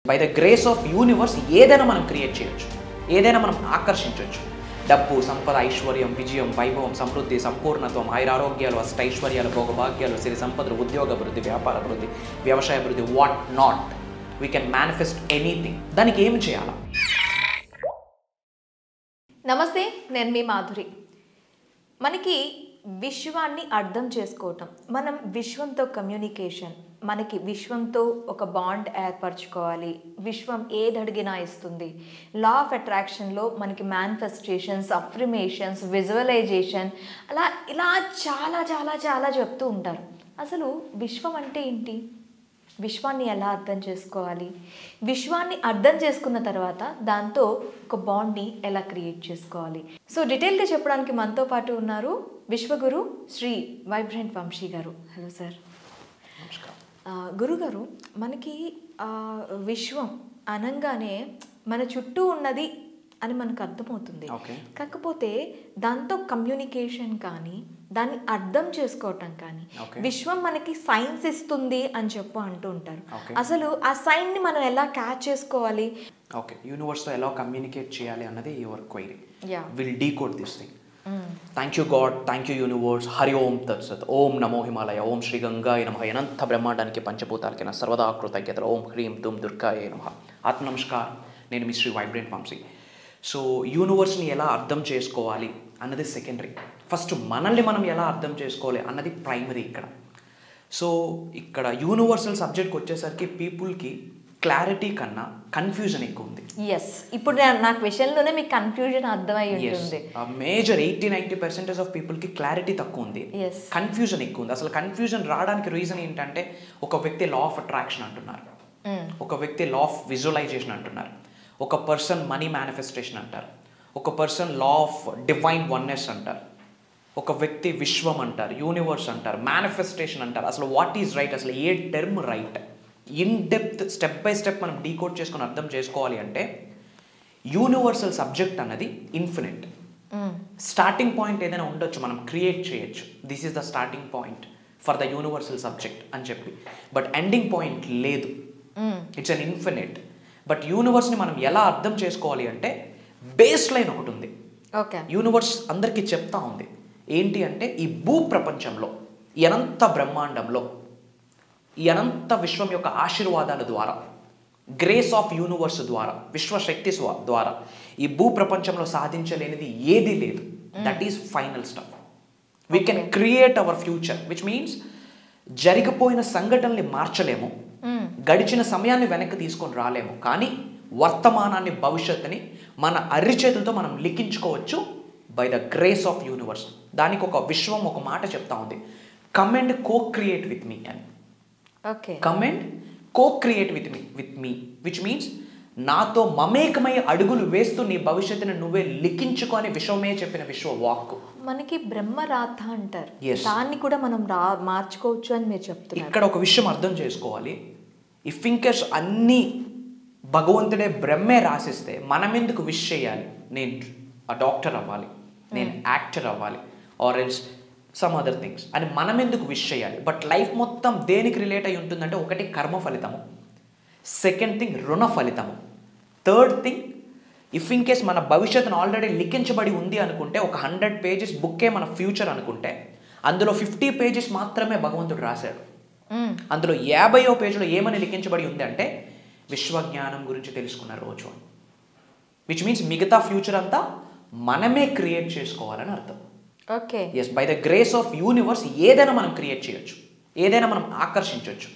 By the grace of universe ఏదైనా మనం create చేయొచ్చు, ఏదైనా మనం ఆకర్షించవచ్చు. డబ్బు, సంపద, ఐశ్వర్యం, విజయం, వైభవం, సమృద్ధి, సంపూర్ణత్వం, ఆయురారోగ్యాలు, అష్టైశ్వర్యాలు, భోగభాగ్యాలు, సిరి సంపదలు, ఉద్యోగ అభివృద్ధి, వ్యాపార అభివృద్ధి, వ్యవసాయ అభివృద్ధి, what not. We can manifest anything. దానికి ఏం చేయాలా? నమస్తే, నేను మీ మాధురి. మనకి విశ్వాన్ని అర్థం చేసుకోవటం, మనం విశ్వంతో కమ్యూనికేషన్, మనకి విశ్వంతో ఒక బాండ్ ఏర్పరచుకోవాలి. విశ్వం ఏది అడిగినా ఇస్తుంది. లా ఆఫ్ అట్రాక్షన్లో మనకి మేనిఫెస్టేషన్స్, అఫ్రిమేషన్స్, విజువలైజేషన్, ఇలా చాలా చాలా చాలా చెప్తూ ఉంటారు. అసలు విశ్వం అంటే ఏంటి? విశ్వాన్ని ఎలా అర్థం చేసుకోవాలి? విశ్వాన్ని అర్థం చేసుకున్న తర్వాత దాంతో ఒక బాండ్ని ఎలా క్రియేట్ చేసుకోవాలి? సో డీటెయిల్గా చెప్పడానికి మనతో పాటు ఉన్నారు విశ్వగురు శ్రీ వైబ్రెంట్ వంశీ గారు. Hello sir. గురుగారు, మనకి విశ్వం అనగానే మన చుట్టూ ఉన్నది అని మనకు అర్థమవుతుంది. కాకపోతే దాంతో కమ్యూనికేషన్ కానీ, దాన్ని అర్థం చేసుకోవటం కానీ, విశ్వం మనకి సైన్స్ ఇస్తుంది అని అంటూ ఉంటారు. అసలు ఆ సైన్ని మనం ఎలా క్యాచ్ చేసుకోవాలి? ఓకే, యూనివర్స్తో ఎలా కమ్యూనికేట్ చేయాలి అన్నది your query. Will decode this thing. Thank you God, thank you universe. Hari Om Tatsat. Om నమో హిమాలయ. ఓం శ్రీ గంగాయ నమః. అనంత బ్రహ్మాండానికి పంచభూతాలకి నా సర్వదా కృతజ్ఞతలు. ఓం హ్రీం దుమ్ దుర్గాయ నమః. ఆత్మ నమస్కారం. నేను మీ శ్రీ వైబ్రెంట్ వంశీ. సో యూనివర్స్ని ఎలా అర్థం చేసుకోవాలి అన్నది సెకండరీ. ఫస్ట్ మనల్ని మనం ఎలా అర్థం చేసుకోవాలి అన్నది ప్రైమరీ ఇక్కడ. సో ఇక్కడ యూనివర్సల్ సబ్జెక్ట్కి వచ్చేసరికి పీపుల్కి క్లారిటీ కన్నా కన్ఫ్యూజన్ ఎక్కువ ఉంది. ఎస్, ఇప్పుడు నా క్వశ్చన్లోనే మీకు కన్ఫ్యూజన్ అర్థమై ఉంటుంది. మేజర్ 80-90% ఆఫ్ పీపుల్కి క్లారిటీ తక్కువ ఉంది, కన్ఫ్యూజన్ ఎక్కువ ఉంది. అసలు కన్ఫ్యూజన్ రావడానికి రీజన్ ఏంటంటే, ఒక వ్యక్తి లా ఆఫ్ అట్రాక్షన్ అంటున్నారు, ఒక వ్యక్తి లా ఆఫ్ విజువలైజేషన్ అంటున్నారు, ఒక పర్సన్ మనీ మేనిఫెస్టేషన్ అంటారు, ఒక person law of divine oneness అంటారు, ఒక వ్యక్తి విశ్వం అంటారు, యూనివర్స్ అంటారు, మేనిఫెస్టేషన్ అంటారు. అసలు వాట్ ఈజ్ రైట్? అసలు ఏ term right? In depth step by step మనం డీకోడ్ చేసుకొని అర్థం చేసుకోవాలి అంటే, యూనివర్సల్ సబ్జెక్ట్ అన్నది ఇన్ఫినిట్. స్టార్టింగ్ పాయింట్ ఏదైనా ఉండొచ్చు, మనం క్రియేట్ చేయొచ్చు. This is the starting point for the universal subject అని చెప్పి. బట్ ఎండింగ్ పాయింట్ లేదు, ఇట్స్ అన్ ఇన్ఫినిట్. బట్ యూనివర్స్ని మనం ఎలా అర్థం చేసుకోవాలి అంటే, బేస్ లైన్ ఒకటి ఉంది. యూనివర్స్ అందరికీ చెప్తా ఉంది ఏంటి అంటే, ఈ భూ ప్రపంచంలో, ఈ అనంత బ్రహ్మాండంలో, ఈ అనంత విశ్వం యొక్క ఆశీర్వాదాల ద్వారా, గ్రేస్ ఆఫ్ యూనివర్స్ ద్వారా, విశ్వశక్తి ద్వారా ఈ భూ ప్రపంచంలో సాధించలేనిది ఏదీ లేదు. That is final step. We can create our future, which means జరిగిపోయిన సంఘటనల్ని మార్చలేము, గడిచిన సమయాన్ని వెనక్కి తీసుకొని రాలేము, కానీ వర్తమానాన్ని, భవిష్యత్తుని మన అరిచేతులతో మనం లిఖించుకోవచ్చు by the grace of universe. దానికి ఒక విశ్వం ఒక మాట చెప్తా ఉంది, come and co create with me అని. Come and co create with me which means నాతో మమేకమై అడుగులు వేస్తూ నీ భవిష్యత్తుని నువ్వే లిఖించుకొని విశ్వమే చెప్పిన విశ్వ వాక్కు. మనకి బ్రహ్మరాత అంటారు, దాన్ని కూడా మనం మార్చుకోవచ్చు అని మీరు చెప్తున్నారు. ఇక్కడ ఒక విషయం అర్థం చేసుకోవాలి. ఇఫ్ ఇంకేస్ అన్నీ భగవంతుడే బ్రహ్మే రాసిస్తే మనం ఎందుకు విష్ చేయాలి? నేను డాక్టర్ అవ్వాలి, నేను యాక్టర్ అవ్వాలి, or else some other things అని మనం ఎందుకు విష్ చేయాలి? బట్ లైఫ్ మొత్తం దేనికి రిలేట్ అయి ఉంటుందంటే, ఒకటి కర్మ ఫలితము, సెకండ్ థింగ్ రుణ ఫలితము, third thing if in case మన భవిష్యత్తును ఆల్రెడీ లిఖించబడి ఉంది అనుకుంటే, ఒక 100 pages బుక్కే మన ఫ్యూచర్ అనుకుంటే, అందులో 50 pages మాత్రమే భగవంతుడు రాశాడు. అందులో 50వ పేజీలో ఏమని లిఖించబడి ఉంది అంటే, విశ్వజ్ఞానం గురించి తెలుసుకున్న రోజు అని. విచ్ మీన్స్ మిగతా ఫ్యూచర్ అంతా మనమే క్రియేట్ చేసుకోవాలని అర్థం. Okay, yes, by the grace of universe ఏదైనా మనం క్రియేట్ చేయొచ్చు, ఏదైనా మనం ఆకర్షించవచ్చు.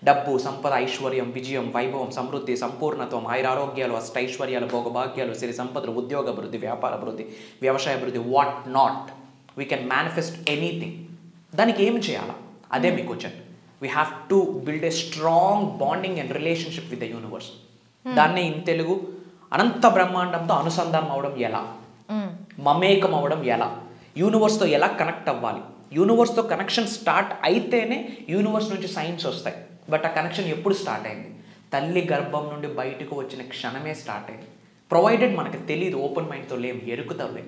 డబ్బు, సంపద, ఐశ్వర్యం, విజయం, వైభవం, సమృద్ధి, సంపూర్ణత్వం, ఆయురారోగ్యాలు, అష్టైశ్వర్యాలు, భోగభాగ్యాలు, సిరి సంపదలు, ఉద్యోగ అభివృద్ధి, వ్యాపార అభివృద్ధి, వ్యవసాయ అభివృద్ధి, what not. We can manifest anything. దానికి ఏం చేయాలా? అదే మీ question. We have to build a strong bonding and relationship with the universe. దాన్ని ఇన్ తెలుగు అనంత బ్రహ్మాండంతో అనుసంధానం అవడం ఎలా, మమేకం అవడం ఎలా, యూనివర్స్తో ఎలా కనెక్ట్ అవ్వాలి. యూనివర్స్తో కనెక్షన్ స్టార్ట్ అయితేనే యూనివర్స్ నుంచి సైన్స్ వస్తాయి. బట్ ఆ కనెక్షన్ ఎప్పుడు స్టార్ట్ అయింది? తల్లి గర్భం నుండి బయటకు వచ్చిన క్షణమే స్టార్ట్ అయింది. ప్రొవైడెడ్ మనకు తెలియదు, ఓపెన్ మైండ్తో లేము, ఎరుకుతావులే.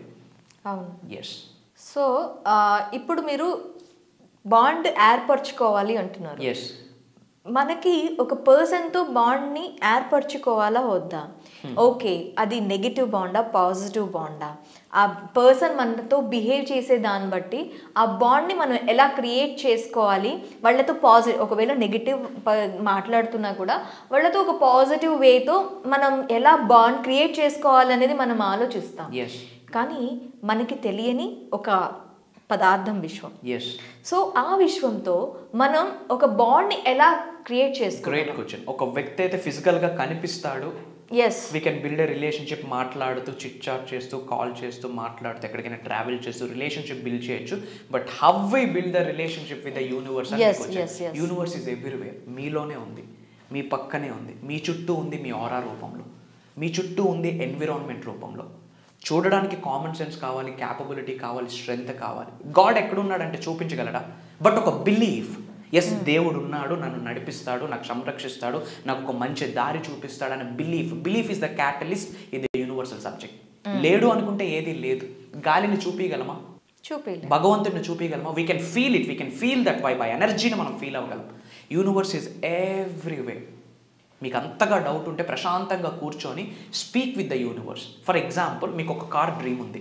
అవును, ఎస్. సో ఇప్పుడు మీరు బాండ్ ఏర్పరచుకోవాలి అంటున్నారు. ఎస్. మనకి ఒక పర్సన్తో బాండ్ని ఏర్పరచుకోవాలా వద్దా? ఓకే, అది నెగిటివ్ బాండా పాజిటివ్ బాండా? ఆ పర్సన్ మనతో బిహేవ్ చేసే దాన్ని బట్టి ఆ బాండ్ని మనం ఎలా క్రియేట్ చేసుకోవాలి, వాళ్ళతో పాజిటివ్, ఒకవేళ నెగిటివ్ మాట్లాడుతున్నా కూడా వాళ్ళతో ఒక పాజిటివ్ వేతో మనం ఎలా బాండ్ క్రియేట్ చేసుకోవాలనేది మనం ఆలోచిస్తాం. కానీ మనకి తెలియని ఒక పదార్థం విశ్వం. సో ఆ విశ్వంతో మనం ఒక బాండ్ని ఎలా క్రియేట్ చేసుకోవాలి? Great question. ఒక వ్యక్తి అయితే ఫిజికల్గా కనిపిస్తాడు, we can build a relationship, మాట్లాడుతూ చిట్ చాట్ చేస్తూ కాల్ చేస్తూ మాట్లాడుతూ ఎక్కడికైనా ట్రావెల్ చేస్తూ రిలేషన్షిప్ బిల్డ్ చేయొచ్చు. But how we build the relationship with the universe? Universe is everywhere. మీలోనే ఉంది, మీ పక్కనే ఉంది, మీ చుట్టూ ఉంది, మీ ఆరా రూపంలో, మీ చుట్టూ ఉంది ఎన్విరాన్మెంట్ రూపంలో. చూడడానికి కామన్ సెన్స్ కావాలి, క్యాపబిలిటీ కావాలి, స్ట్రెంగ్త్ కావాలి. గాడ్ ఎక్కడున్నాడంటే చూపించగలడా? బట్ ఒక బిలీఫ్, ఎస్ దేవుడు ఉన్నాడు, నన్ను నడిపిస్తాడు, నాకు సంరక్షిస్తాడు, నాకు ఒక మంచి దారి చూపిస్తాడు అనే belief is the catalyst in the universal subject. లేడు అనుకుంటే ఏది లేదు. గాలిని చూపించగలమా? భగవంతుడిని చూపించగలమా? We can feel it, we can feel that vibe. ఆ ఎనర్జీని మనం ఫీల్ అవ్వగలం. Universe is everywhere. మీకు అంతగా డౌట్ ఉంటే ప్రశాంతంగా కూర్చొని speak with the universe. For example, మీకు ఒక కార్ డ్రీమ్ ఉంది,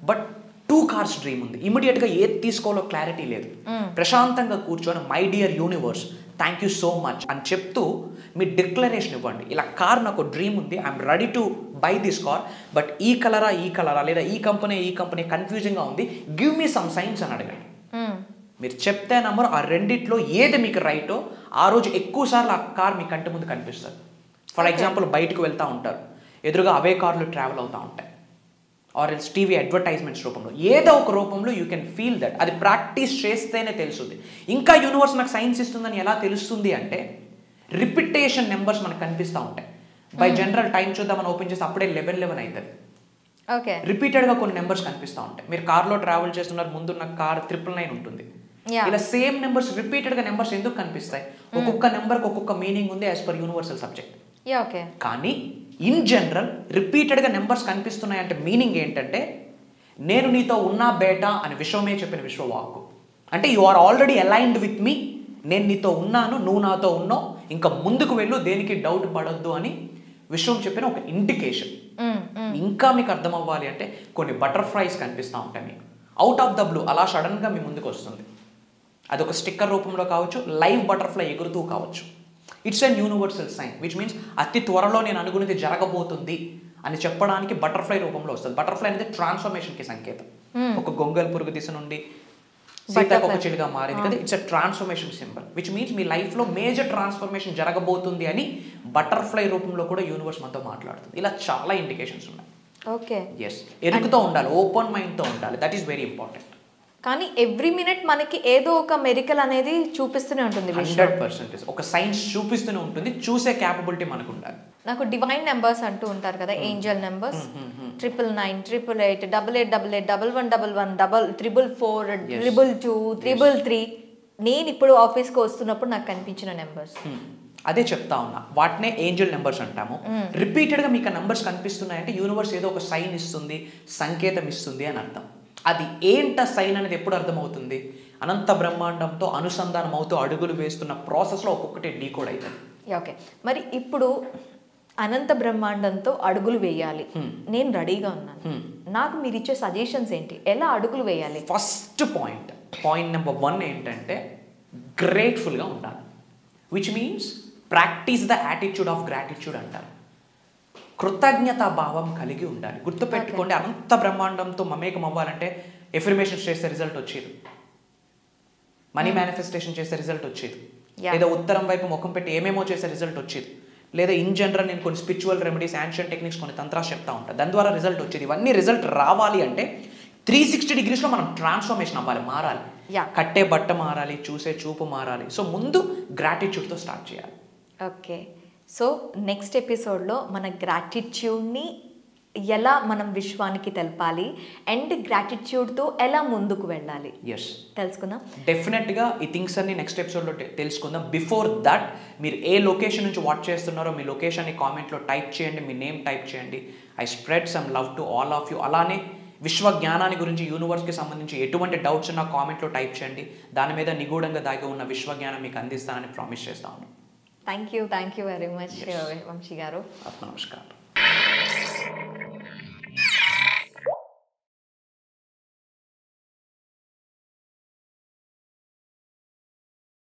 బట్ 2 కార్స్ డ్రీమ్ ఉంది. ఇమీడియట్గా ఏది తీసుకోవాలో క్లారిటీ లేదు. ప్రశాంతంగా కూర్చొని my dear universe thank you so much అని చెప్తూ మీ డిక్లరేషన్ ఇవ్వండి. ఇలా కార్ నాకు డ్రీమ్ ఉంది, I'm ready to buy this car, but ఈ కలరా లేదా ఈ కంపెనీ కన్ఫ్యూజింగ్గా ఉంది, గివ్ మీ సమ్ సైన్స్ అని అడగండి. మీరు చెప్తే నంబర్ ఆ రెండిట్లో ఏది మీకు రైటో ఆ రోజు ఎక్కువసార్లు ఆ కార్ మీ కంటి ముందు కనిపిస్తుంది. ఫర్ ఎగ్జాంపుల్, బయటకు వెళ్తూ ఉంటారు, ఎదురుగా అవే కార్లు ట్రావెల్ అవుతూ ఉంటాయి, ఆర్ ఎల్స్ టీవీ అడ్వర్టైజ్మెంట్స్ రూపంలో, ఏదో ఒక రూపంలో యూ కెన్ ఫీల్ దట్. అది ప్రాక్టీస్ చేస్తేనే తెలుస్తుంది. ఇంకా యూనివర్స్ నాకు సైన్స్ ఇస్తుందని ఎలా తెలుస్తుంది అంటే, రిపిటేషన్ నెంబర్స్ మనకు కనిపిస్తూ ఉంటాయి. బై జనరల్ టైం చూద్దామని ఓపెన్ చేస్తే అప్పుడే 11 అవుతుంది. రిపీటెడ్గా కొన్ని నెంబర్స్ కనిపిస్తూ ఉంటాయి. మీరు కార్లో ట్రావెల్ చేస్తున్నారు, ముందున్న కార్ 999 ఉంటుంది. ఇలా సేమ్ నెంబర్స్ రిపీటెడ్గా నెంబర్స్ ఎందుకు కనిపిస్తాయి? ఒక్కొక్క నెంబర్కి ఒక్కొక్క మీనింగ్ ఉంది యాజ్ పర్ యూనివర్సల్ సబ్జెక్ట్. కానీ ఇన్ జనరల్ రిపీటెడ్గా నెంబర్స్ కనిపిస్తున్నాయి అంటే మీనింగ్ ఏంటంటే, నేను నీతో ఉన్నా బేటా అని విశ్వమే చెప్పిన విశ్వవాక్కు. అంటే you are already aligned with me, నేను నీతో ఉన్నాను, నువ్వు నాతో ఉన్నావు, ఇంకా ముందుకు వెళ్ళు, దేనికి డౌట్ పడొద్దు అని విశ్వం చెప్పిన ఒక ఇండికేషన్. ఇంకా మీకు అర్థం అవ్వాలి అంటే కొన్ని బటర్ఫ్లైస్ కనిపిస్తూ ఉంటాయి మీకు అవుట్ ఆఫ్ ద బ్లూ, అలా సడన్గా మీ ముందుకు వస్తుంది. అదొక స్టిక్కర్ రూపంలో కావచ్చు, లైవ్ బటర్ఫ్లై ఎగురుతూ కావచ్చు. It's an universal sign which means అతి త్వరలో నేను అనుకునేది జరగబోతుంది అని చెప్పడానికి బటర్ఫ్లై రూపంలో వస్తుంది. బటర్ఫ్లై అనేది ట్రాన్స్ఫర్మేషన్కి సంకేతం. ఒక గొంగల్ పురుగు దిశ నుండి సీతాకొక చిలుగా మారింది కదా, it's a transformation symbol which means మీ లైఫ్లో మేజర్ ట్రాన్స్ఫర్మేషన్ జరగబోతుంది అని బటర్ఫ్లై రూపంలో కూడా యూనివర్స్ మనతో మాట్లాడుతుంది. ఇలా చాలా ఇండికేషన్స్ ఉన్నాయి. ఎస్, ఎరుగుతూ ఉండాలి, ఓపెన్ మైండ్తో ఉండాలి, దట్ ఈస్ వెరీ ఇంపార్టెంట్. కానీ ఎవ్రీ మినిట్ మనకి ఏదో ఒక మెరికల్ అనేది చూపిస్తూనే ఉంటుంది. 100% ఒక సైన్స్ చూపిస్తూనే ఉంటుంది. చూసే క్యాపబిలిటీ మనకు ఉండాలి. నాకు డివైన్ నెంబర్స్ అంటూ ఉంటారు కదా, ఏంజల్ నెంబర్స్ 999, 888, 8888, 1111, 344, 222, 333. నేను ఇప్పుడు ఆఫీస్కి వస్తున్నప్పుడు నాకు కనిపించిన నెంబర్స్. అదే చెప్తా ఉన్నా, వాటినే ఏంజల్ నెంబర్స్ అంటాము. రిపీటెడ్గా మీకు ఆ నెంబర్స్ కనిపిస్తున్నాయంటే యూనివర్స్ ఏదో ఒక సైన్ ఇస్తుంది, సంకేతం ఇస్తుంది అని అర్థం. అది ఏంట సైన్ అనేది ఎప్పుడు అర్థమవుతుంది? అనంత బ్రహ్మాండంతో అనుసంధానం అవుతూ అడుగులు వేస్తున్న ప్రాసెస్లో ఒక్కొక్కటి డీకోడ్ అవుతుంది. ఓకే, మరి ఇప్పుడు అనంత బ్రహ్మాండంతో అడుగులు వేయాలి, నేను రెడీగా ఉన్నాను, నాకు మీరు ఇచ్చే సజెషన్స్ ఏంటి? ఎలా అడుగులు వేయాలి? ఫస్ట్ పాయింట్ నెంబర్ 1 ఏంటంటే గ్రేట్ఫుల్గా ఉండాలి, which means practice the attitude of gratitude అంటారు. కృతజ్ఞతా భావం కలిగి ఉండాలి. గుర్తుపెట్టుకోండి, అనంత బ్రహ్మాండంతో మమేకం అవ్వాలంటే ఎఫర్మేషన్స్ చేస్తే రిజల్ట్ వచ్చేది, మనీ మేనిఫెస్టేషన్ చేస్తే రిజల్ట్ వచ్చేది, లేదా ఉత్తరం వైపు ముఖం పెట్టి ఏమేమో చేస్తే రిజల్ట్ వచ్చేది, లేదా ఇన్ జనరల్ నేను కొన్ని స్పిరిచువల్ రెమెడీస్, యాన్షియన్ టెక్నిక్స్, కొన్ని తంత్రాలు చెప్తా ఉంటాను, దాని ద్వారా రిజల్ట్ వచ్చేది. ఇవన్నీ రిజల్ట్ రావాలి అంటే 360 degreesలో మనం ట్రాన్స్ఫర్మేషన్ అవ్వాలి, మారాలి. కట్టే బట్ట మారాలి, చూసే చూపు మారాలి. సో ముందు గ్రాటిట్యూడ్తో స్టార్ట్ చేయాలి. ఓకే, సో నెక్స్ట్ ఎపిసోడ్లో మన గ్రాటిట్యూడ్ని ఎలా మనం విశ్వానికి తెలపాలి అండ్ గ్రాటిట్యూడ్తో ఎలా ముందుకు వెళ్ళాలి తెలుసుకుందాం. డెఫినెట్గా ఈ థింగ్స్ అన్ని నెక్స్ట్ ఎపిసోడ్లో తెలుసుకుందాం. బిఫోర్ దట్ మీరు ఏ లొకేషన్ నుంచి వాచ్ చేస్తున్నారో మీ లొకేషన్ని కామెంట్లో టైప్ చేయండి, మీ నేమ్ టైప్ చేయండి. I spread some love to all of you. అలానే విశ్వ జ్ఞానాన్ని గురించి, యూనివర్స్కి సంబంధించి ఎటువంటి డౌట్స్ ఉన్నా కామెంట్లో టైప్ చేయండి. దాని మీద నిగూఢంగా దాగి ఉన్న విశ్వ జ్ఞానం మీకు అందిస్తానని ప్రామిస్ చేస్తాను. Thank you very much Vamshi గారు. నమస్కారం.